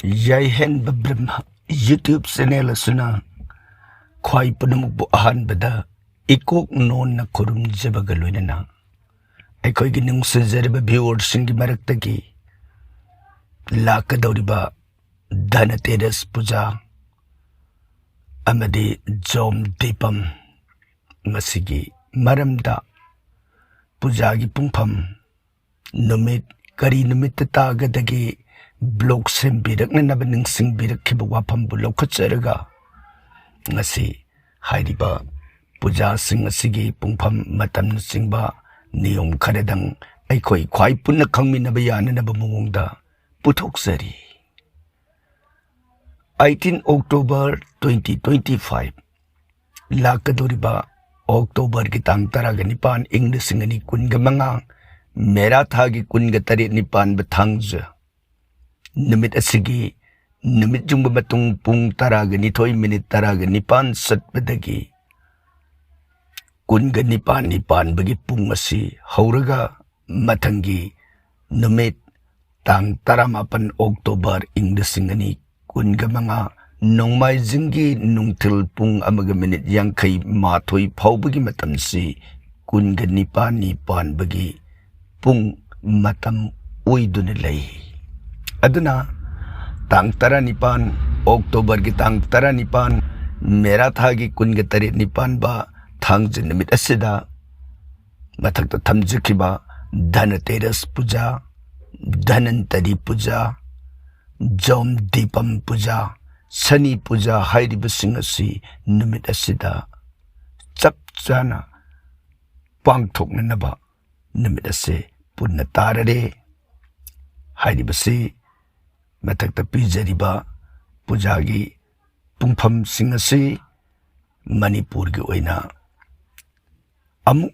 Yaihenba Brahma YouTube channel asuna khwai punamuk bu ahanbada ikok non na kurum jabaga loinana aikoi gi nungse jarba viewers singi maraktagi lakadoriba Dhanateras puja amadi Jom Dipam masigi maramda puja gi pungpham numit kari numit tagadagi blog sembirakna nabaning singbirak khiba wafam bu lokhacherga ngasi hairiba puja sing asigi pungpham matam singba niyom kharedang aikoi khwai punna khangminaba yananaba mungda puthokjari 18 October 2025 lakadoriba October ki tang taraga nipan inglisingani kunga manga mera thagi kunga tari nipan bathangja numit asigi numit jungba matung pung taraga nithoi minute taraga nipan satpadagi kunga nipan bagi pung asi hauraga mathangi numit tang taramapan October inglisingani kunga manga nongmai jingi nungtil pung amaga minute yangkai mathoi phawbagi matamsi kunga nipan bagi pung matam oiduna lay aduna tang tara nipan October ki tang tara nipan mera thagi kunga tari nipan ba thangje numit asida mathakta thamjikhiba Dhanateras puja Dhanantari puja Jom Dipam puja Sani puja hairiba singasi numit asida chap chana pangthokna naba numit ase punna tarare hairiba si mathakta pijariba pujagi pungpham singasi Manipur gi oina amuk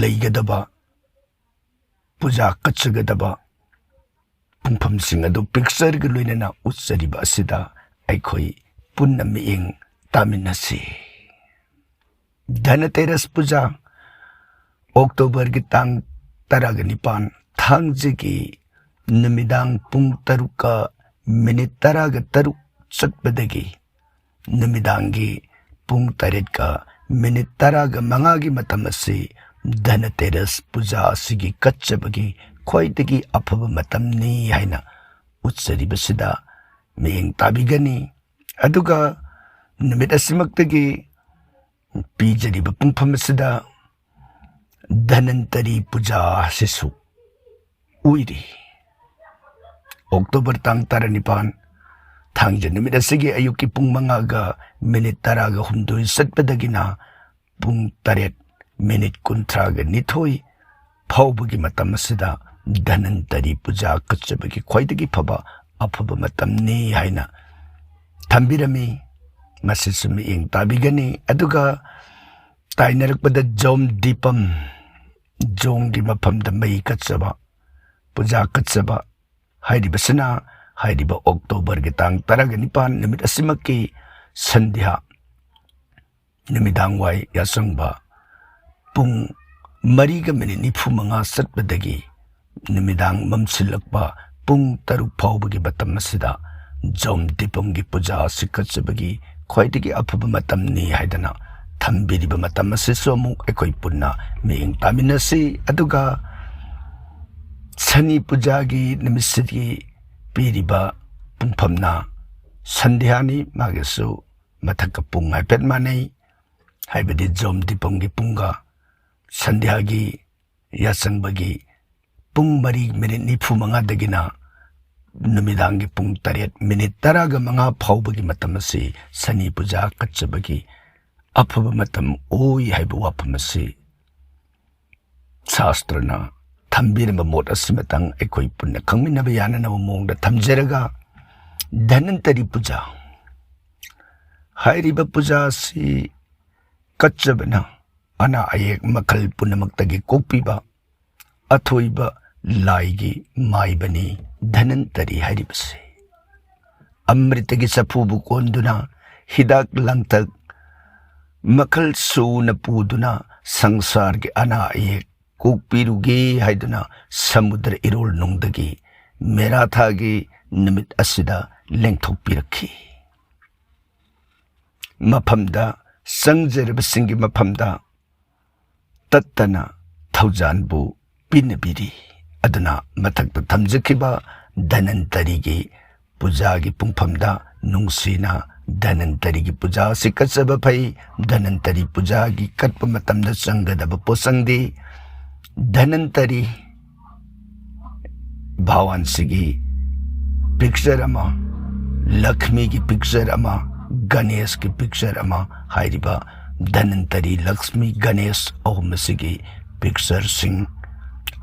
leigadaba puja kachagadaba pungpham singadu picture gi loinana utsariba asida aikoi punna miing taminasi Dhanateras puja October ki tang taraga nipan thangjigi numidang pung taruka minute taraga taruk satpadagi numidangi pung taretka minute taraga mangagi matamasi Dhanateras puja asigi kachabagi khwaidagi afaba matamni haina utsaribasida miyeng tabigani aduga numit asimaktagi pijariba pungphamasida Dhanantari puja sisu uiri October tang tara nipan thangja numit asigi ayuki pung mangaga minute taraga humdoi satpadagina pung taret minute kuntraga nithoi phawbagi matamasida Dhanantari puja kachabagi khwaidagi phaba afaba matamni haina thambirami masisumi ing tabigani aduga tainarakpada Jom Dipam Jomgi mafamda mai kachaba puja kachaba hairibasana hairiba October ki tang taraga nipan numit asimaki sandhya numidangwai yasangba pung mariga minute nifu manga satpadagi numidang mamsilakba pung taruk phawbagi matamasida Jom Dipam gi puja sikachabagi khwaidagi afaba matamni haidana thambiriba matamasi somuk aikoi punna miyeng taminasi aduga Sani puja gi numisigi piriba pungphamna sandhyani magasu mathaka pung haipet manei haibadi Jom Dipam gi punga sandhyagi yasangbagi pung mari minute nifu manga dagina numidangi pung taret minute taraga manga phawbagi matamasi Sani puja kachabagi afaba matam oi haiba wafamasi shastrana thambiramba mot asimatang aikoi punna khangminaba yananaba mongda thamjaraga Dhanantari puja hairiba puja si kachabana ana ayek makhal punamaktagi kokpiba athoiba laigi maibani Dhanantari hairibase amritagi sapubu konduna hidak langtak makhal suna puduna sangsargi ana ayek kokpiruge haiduna samudra irol nongdagi Merathagi ꯅꯨꯃꯤꯠ ꯑꯁꯤꯗ ꯂꯦꯡꯊꯣꯛꯄꯤꯔꯛꯈꯤ꯫ ꯃꯐꯝꯗ ꯆꯪꯖꯔꯕꯁꯤꯡꯒꯤ ꯃꯐꯝꯗ ꯇꯠꯇꯅ ꯊꯧꯖꯥꯟꯕꯨ ꯄꯤꯅꯕꯤꯔꯤ꯫ ꯑꯗꯨꯅ ꯃꯊꯛꯇ ꯊꯝꯖꯈꯤꯕ ꯙꯅꯟꯇꯔꯤꯒꯤ ꯄꯨꯖꯥꯒꯤ ꯄꯨꯡꯐꯝꯗ ꯅꯨꯡꯁꯤꯅ ꯙꯅꯟꯇꯔꯤꯒꯤ ꯄꯨꯖꯥ ꯑꯁꯤ ꯀꯠꯆꯕ ꯐꯩ꯫ ꯙꯅꯟꯇꯔꯤ ꯄꯨꯖꯥꯒꯤ ꯀꯠꯄ ꯃꯇꯝꯗ ꯆꯪꯒꯗꯕ ꯄꯣꯠꯆꯪꯗꯤ ꯙꯅꯟꯇꯔꯤ ꯚꯒꯋꯥꯟꯁꯤꯒꯤ ꯄꯤꯛꯆꯔ ꯑꯃ, ꯂꯛꯁꯃꯤꯒꯤ ꯄꯤꯛꯆꯔ ꯑꯃ, ꯒꯅꯦꯁꯀꯤ ꯄꯤꯛꯆꯔ ꯑꯃ, ꯍꯥꯏꯔꯤꯕ ꯙꯅꯟꯇꯔꯤ, ꯂꯛꯁꯃꯤ, ꯒꯅꯦꯁ ꯑꯍꯨꯝ ꯑꯁꯤꯒꯤ ꯄꯤꯛꯆꯔꯁꯤꯡ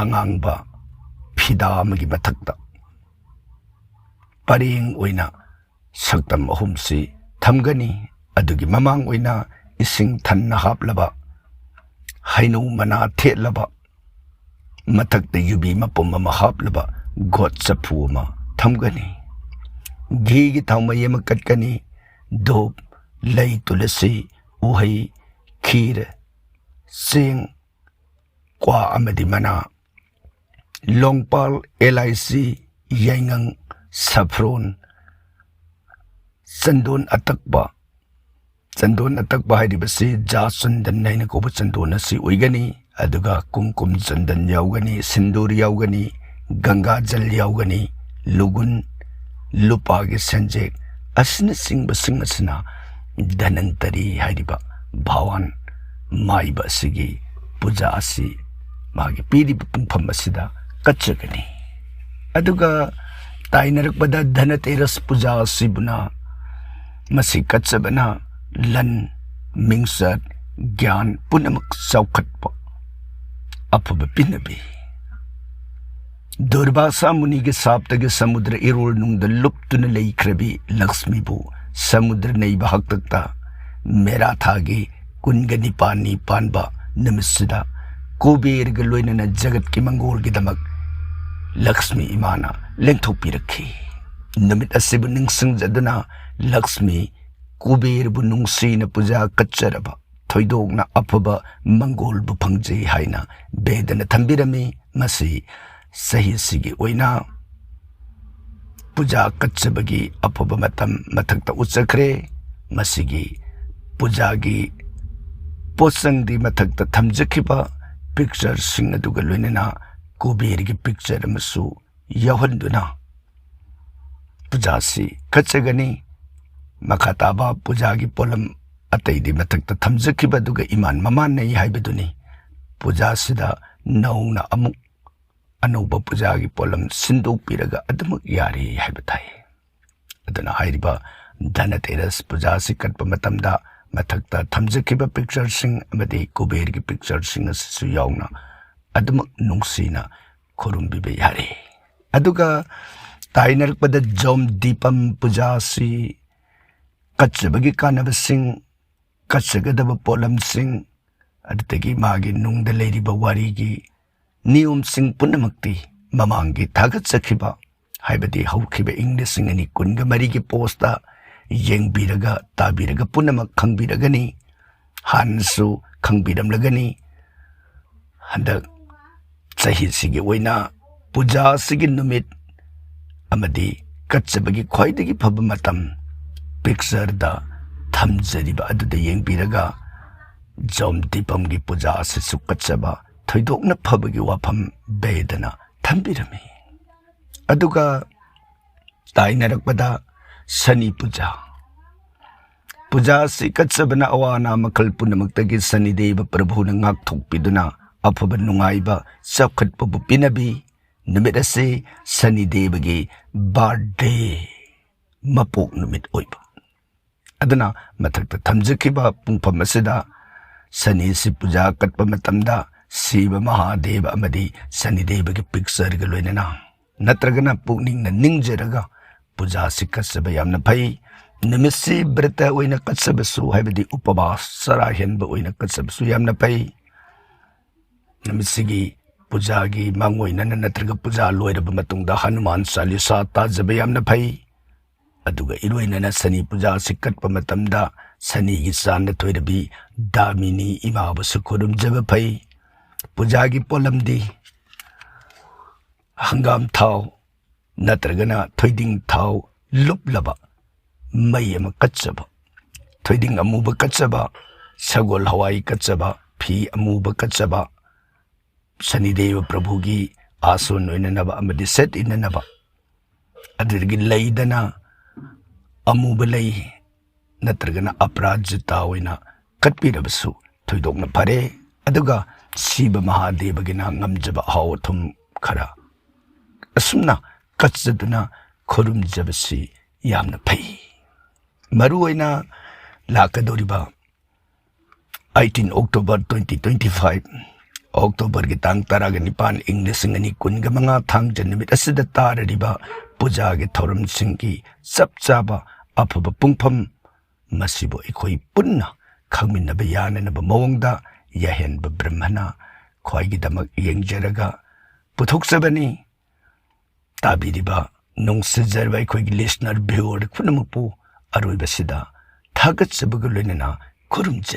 ꯑꯉꯥꯡꯕ ꯐꯤꯗꯥ ꯑꯃꯒꯤ ꯃꯊꯛꯇ ꯄꯔꯦꯡ ꯑꯣꯏꯅ ꯁꯛꯇꯝ ꯑꯍꯨꯝꯁꯤ ꯊꯝꯒꯅꯤ꯫ ꯑꯗꯨꯒꯤ ꯃꯃꯥꯡ ꯑꯣꯏꯅ ꯏꯁꯤꯡ ꯊꯟꯅ ꯍꯥꯞꯂꯕ ꯍꯩꯅꯧ ꯃꯅꯥ ꯊꯦꯠꯂꯕ ꯃꯊꯛꯇ ꯌꯨꯕꯤ ꯃꯄꯨꯝ ꯑꯃ ꯍꯥꯞꯂꯕ ꯒꯣꯠ ꯆꯐꯨ ꯑꯃ ꯊꯝꯒꯅꯤ꯫ ꯘꯤꯒꯤ ꯊꯥꯎꯃꯩ ꯑꯃ ꯀꯠꯀꯅꯤ꯫ ꯙꯨꯞ, ꯂꯩ, ꯇꯨꯂꯁꯤ, ꯎꯍꯩ, ꯈꯤꯔ, ꯆꯦꯡ, ꯀ꯭ꯋꯥ ꯑꯃꯗꯤ ꯃꯅꯥ, ꯂꯣꯡꯄꯥꯜ, ꯑꯦꯂꯥꯏꯆꯤ, ꯌꯥꯏꯉꯪ, ꯁꯥꯐ꯭ꯔꯣꯟ, ꯆꯟꯗꯣꯟ ꯑꯇꯛꯄ ꯍꯥꯏꯔꯤꯕꯁꯤ ꯖꯥꯁꯟꯗꯟ ꯍꯥꯏꯅ ꯀꯧꯕ ꯆꯟꯗꯣꯟ ꯑꯁꯤ ꯑꯣꯏꯒꯅꯤ꯫ ꯑꯗꯨꯒ ꯀꯨꯝꯀꯨꯝ ꯆꯟꯗꯟ ꯌꯥꯎꯒꯅꯤ, ꯁꯤꯟꯗꯨꯔ ꯌꯥꯎꯒꯅꯤ, ꯒꯪꯒꯥꯖꯜ ꯌꯥꯎꯒꯅꯤ, ꯂꯨꯒꯨꯟ, ꯂꯨꯄꯥꯒꯤ ꯁꯦꯟꯖꯦꯛ ꯑꯁꯤꯅꯆꯤꯡꯕꯁꯤꯡ ꯑꯁꯤꯅ ꯙꯅꯟꯇꯔꯤ ꯍꯥꯏꯔꯤꯕ ꯚꯒꯋꯥꯟ ꯃꯥꯏꯕ ꯑꯁꯤꯒꯤ ꯄꯨꯖꯥ ꯑꯁꯤ ꯃꯥꯒꯤ ꯄꯤꯔꯤꯕ ꯄꯨꯡꯐꯝ ꯑꯁꯤꯗ ꯀꯠꯆꯒꯅꯤ꯫ ꯑꯗꯨꯒ ꯇꯥꯏꯅꯔꯛꯄꯗ ꯙꯅꯇꯦꯔꯁ ꯄꯨꯖꯥ ꯑꯁꯤꯕꯨꯅ ꯃꯁꯤ ꯀꯠꯆꯕꯅ ꯂꯟ, ꯃꯤꯡꯆꯠ, ꯒ꯭ꯌꯥꯟ ꯄꯨꯝꯅꯃꯛ ꯆꯥꯎꯈꯠꯄ ꯑꯐꯕ ꯄꯤꯅꯕꯤ꯫ ꯗꯨꯔꯚꯥꯁꯥ ꯃꯨꯅꯤꯒꯤ ꯁꯥꯞꯇꯒꯤ ꯁꯃꯨꯗ꯭ꯔ ꯏꯔꯣꯜꯅꯨꯡꯗ ꯂꯨꯞꯇꯨꯅ ꯂꯩꯈ꯭ꯔꯕꯤ ꯂꯛꯁꯃꯤꯕꯨ ꯁꯃꯨꯗ꯭ꯔ ꯅꯩꯕ ꯍꯥꯛꯇꯛꯇ ꯃꯦꯔꯥ ꯊꯥꯒꯤ 29ꯅꯤ ꯄꯥꯟꯕ ꯅꯨꯃꯤꯠꯁꯤꯗ ꯀꯨꯕꯦꯔꯒ ꯂꯣꯏꯅꯅ ꯖꯒꯠꯀꯤ ꯃꯪꯒꯣꯜꯒꯤꯗꯃꯛ ꯂꯛꯁꯃꯤ ꯏꯃꯥꯅ ꯂꯦꯡꯊꯣꯛꯄꯤꯔꯛꯈꯤ꯫ ꯅꯨꯃꯤꯠ ꯑꯁꯤꯕꯨ ꯅꯤꯡꯁꯤꯡꯖꯗꯨꯅ ꯂꯛꯁꯃꯤ ꯀꯨꯕꯦꯔꯕꯨ ꯅꯨꯡꯁꯤꯅ ꯄꯨꯖꯥ ꯀꯠꯆꯔꯕ ꯊꯣꯏꯗꯣꯛꯅ ꯑꯐꯕ ꯃꯪꯒꯣꯜꯕꯨ ꯐꯪꯖꯩ ꯍꯥꯏꯅ ꯚꯦꯗꯅ ꯊꯝꯕꯤꯔꯝꯃꯤ꯫ ꯃꯁꯤ ꯆꯍꯤꯁꯤꯒꯤ ꯑꯣꯏꯅ ꯄꯨꯖꯥ ꯀꯠꯆꯕꯒꯤ ꯑꯐꯕ ꯃꯇꯝ ꯃꯊꯛꯇ ꯎꯠꯆꯈ꯭ꯔꯦ꯫ ꯃꯁꯤꯒꯤ ꯄꯨꯖꯥꯒꯤ ꯄꯣꯠꯆꯪꯗꯤ ꯃꯊꯛꯇ ꯊꯝꯖꯈꯤꯕ ꯄꯤꯛꯆꯔꯁꯤꯡ ꯑꯗꯨꯒ ꯂꯣꯏꯅꯅ ꯀꯨꯕꯦꯔꯒꯤ ꯄꯤꯛꯆꯔ ꯑꯃꯁꯨ ꯌꯥꯎꯍꯟꯗꯨꯅ ꯄꯨꯖꯥꯁꯤ ꯀꯠꯆꯒꯅꯤ꯫ ꯃꯈꯥ ꯇꯥꯕ ꯄꯨꯖꯥꯒꯤ ꯄꯣꯠꯂꯝ ꯑꯇꯩꯗꯤ ꯃꯊꯛꯇ ꯊꯝꯖꯈꯤꯕ ꯑꯗꯨꯒ ꯏꯃꯥꯟ ꯃꯃꯥꯟꯅꯩ ꯍꯥꯏꯕꯗꯨꯅꯤ꯫ ꯄꯨꯖꯥꯁꯤꯗ ꯅꯧꯅ ꯑꯃꯨꯛ ꯑꯅꯧꯕ ꯄꯨꯖꯥꯒꯤ ꯄꯣꯠꯂꯝ ꯁꯤꯟꯗꯣꯛꯄꯤꯔꯒ ꯑꯗꯨꯃꯛ ꯌꯥꯔꯦ ꯍꯥꯏꯕ ꯇꯥꯏ꯫ ꯑꯗꯨꯅ ꯍꯥꯏꯔꯤꯕ ꯙꯅꯇꯦꯔꯁ ꯄꯨꯖꯥꯁꯤ ꯀꯠꯄ ꯃꯇꯝꯗ ꯃꯊꯛꯇ ꯊꯝꯖꯈꯤꯕ ꯄꯤꯛꯆꯔꯁꯤꯡ ꯑꯃꯗꯤ ꯀꯨꯕꯦꯔꯒꯤ ꯄꯤꯛꯆꯔꯁꯤꯡ ꯑꯁꯤꯁꯨ ꯌꯥꯎꯅ ꯑꯗꯨꯃꯛ ꯅꯨꯡꯁꯤꯅ ꯈꯨꯔꯨꯝꯕꯤꯕ ꯌꯥꯔꯦ꯫ ꯑꯗꯨꯒ ꯇꯥꯏꯅꯔꯛꯄꯗ ꯖꯣꯝ ꯗꯤꯄꯝ ꯄꯨꯖꯥꯁꯤ ꯀꯠꯆꯕꯒꯤ ꯀꯥꯟꯅꯕꯁꯤꯡ, ꯀꯠꯆꯒꯗꯕ ꯄꯣꯠꯂꯝꯁꯤꯡ, ꯑꯗꯨꯗꯒꯤ ꯃꯥꯒꯤ ꯅꯨꯡꯗ ꯂꯩꯔꯤꯕ ꯋꯥꯔꯤꯒꯤ ꯅꯤꯌꯣꯝꯁꯤꯡ ꯄꯨꯝꯅꯃꯛꯇꯤ ꯃꯃꯥꯡꯒꯤ ꯊꯥꯒꯠꯆꯈꯤꯕ ꯍꯥꯏꯕꯗꯤ ꯍꯧꯈꯤꯕ ꯏꯪ 2024ꯒꯤ ꯄꯣꯁꯇ ꯌꯦꯡꯕꯤꯔꯒ ꯇꯥꯕꯤꯔꯒ ꯄꯨꯝꯅꯃꯛ ꯈꯪꯕꯤꯔꯒꯅꯤ꯫ ꯍꯥꯟꯅꯁꯨ ꯈꯪꯕꯤꯔꯝꯂꯒꯅꯤ꯫ ꯍꯟꯗꯛ ꯆꯍꯤꯁꯤꯒꯤ ꯑꯣꯏꯅ ꯄꯨꯖꯥ ꯑꯁꯤꯒꯤ ꯅꯨꯃꯤꯠ ꯑꯃꯗꯤ ꯀꯠꯆꯕꯒꯤ ꯈ꯭ꯋꯥꯏꯗꯒꯤ ꯐꯕ ꯃꯇꯝ ꯄꯤꯛꯆꯔꯗ ꯊꯝꯖꯔꯤꯕ ꯑꯗꯨꯗ ꯌꯦꯡꯕꯤꯔꯒ ꯖꯣꯝ ꯗꯤꯄꯝꯒꯤ ꯄꯨꯖꯥ ꯑꯁꯤꯁꯨ ꯀꯠꯆꯕ ꯊꯣꯏꯗꯣꯛꯅ ꯐꯕꯒꯤ ꯋꯥꯐꯝ ꯚꯦꯗꯅ ꯊꯝꯕꯤꯔꯝꯃꯤ꯫ ꯑꯗꯨꯒ ꯇꯥꯏꯅꯔꯛꯄꯗ ꯁꯅꯤ ꯄꯨꯖꯥ ꯑꯁꯤ ꯀꯠꯆꯕꯅ ꯑꯋꯥ ꯑꯅꯥ ꯃꯈꯜ ꯄꯨꯝꯅꯃꯛꯇꯒꯤ ꯁꯅꯤꯗꯦꯕ ꯄ꯭ꯔꯚꯨꯅ ꯉꯥꯛꯊꯣꯛꯄꯤꯗꯨꯅ ꯑꯐꯕ ꯅꯨꯡꯉꯥꯏꯕ ꯆꯥꯎꯈꯠꯄꯕꯨ ꯄꯤꯅꯕꯤ꯫ ꯅꯨꯃꯤꯠ ꯑꯁꯤ ꯁꯅꯤꯗꯦꯕꯒꯤ ꯕꯥꯔꯊꯗꯦ ꯃꯄꯣꯛ ꯅꯨꯃꯤꯠ ꯑꯣꯏꯕ ꯑꯗꯨꯅ ꯃꯊꯛꯇ ꯊꯝꯖꯈꯤꯕ ꯄꯨꯡꯐꯝ ꯑꯁꯤꯗ ꯁꯅꯤꯁꯤ ꯄꯨꯖꯥ ꯀꯠꯄ ꯃꯇꯝꯗ ꯁꯤꯕ ꯃꯍꯥꯗꯦꯕ ꯑꯃꯗꯤ ꯁꯅꯤꯗꯦꯕꯒꯤ ꯄꯤꯛꯆꯔꯒ ꯂꯣꯏꯅꯅ ꯅꯠꯇ꯭ꯔꯒꯅ ꯄꯨꯛꯅꯤꯡꯅ ꯅꯤꯡꯖꯔꯒ ꯄꯨꯖꯥꯁꯤ ꯀꯠꯆꯕ ꯌꯥꯝꯅ ꯐꯩ꯫ ꯅꯨꯃꯤꯠꯁꯤ ꯕ꯭ꯔꯇ ꯑꯣꯏꯅ ꯀꯠꯆꯕꯁꯨ ꯍꯥꯏꯕꯗꯤ ꯎꯄꯕꯥꯁ ꯆꯔꯥ ꯍꯦꯟꯕ ꯑꯣꯏꯅ ꯀꯠꯆꯕꯁꯨ ꯌꯥꯝꯅ ꯐꯩ꯫ ꯅꯨꯃꯤꯠꯁꯤꯒꯤ ꯄꯨꯖꯥꯒꯤ ꯃꯥꯡꯑꯣꯏꯅꯅ ꯅꯠꯇ꯭ꯔꯒ ꯄꯨꯖꯥ ꯂꯣꯏꯔꯕ ꯃꯇꯨꯡꯗ ꯍꯅꯨꯃꯥꯟ ꯆꯥꯂꯤꯁꯥ ꯇꯥꯖꯕ ꯌꯥꯝꯅ ꯐꯩ꯫ ꯑꯗꯨꯒ ꯏꯔꯣꯏꯅꯅ ꯁꯅꯤ ꯄꯨꯖꯥꯁꯤ ꯀꯠꯄ ꯃꯇꯝꯗ ꯁꯅꯤꯒꯤ ꯆꯥꯟꯗ ꯊꯣꯏꯔꯕꯤ ꯗꯥꯃꯤꯅꯤ ꯏꯃꯥꯕꯨꯁꯨ ꯈꯨꯔꯨꯝꯖꯕ ꯐꯩ꯫ ꯄꯨꯖꯥꯒꯤ ꯄꯣꯠꯂꯝꯗꯤ ꯍꯪꯒꯥꯝ ꯊꯥꯎ, नत्रगना थोइदिंग थाव लुपलबा मई अमा कच्चबा थोइदिंग अमूबा कच्चबा सगोल हवाई कच्चबा फी अमूबा कच्चबा शनिदेव प्रभु की आसोन ओइननबा अमदि सेट इननबा अदुदगी लैदना अमूबा लई नत्रगना अपराजिता ओइना कटपीरबसु थोइदोंना फरे अदुगा शिव महादेवगिना ngamjaba हाव थुम खरा असुमना कच्चदुना खुरुमजबसी यामना फै मरु ओइना लाकदोरिबा 18 October 2025 October की तांग तराग निपान इंग्लिश सिंगनी कुनगा मंगा थांग जन्मित असिदा ताररिबा पूजा के थौरम सिंह की सब चाबा अफब पुंगफम मसिबो इखोई पुन्ना खंगमिनबा याननबा मवंगदा याहेनब ब्रह्मना ख्वाइगिदमक येंगजरगा पुथोक्सबनी ताबिरिबा नोंसजरबा इखोइगी लिसनर व्यूअर खुनमपु अरोइबसिदा थागतसबग लोइनना खुरुमजे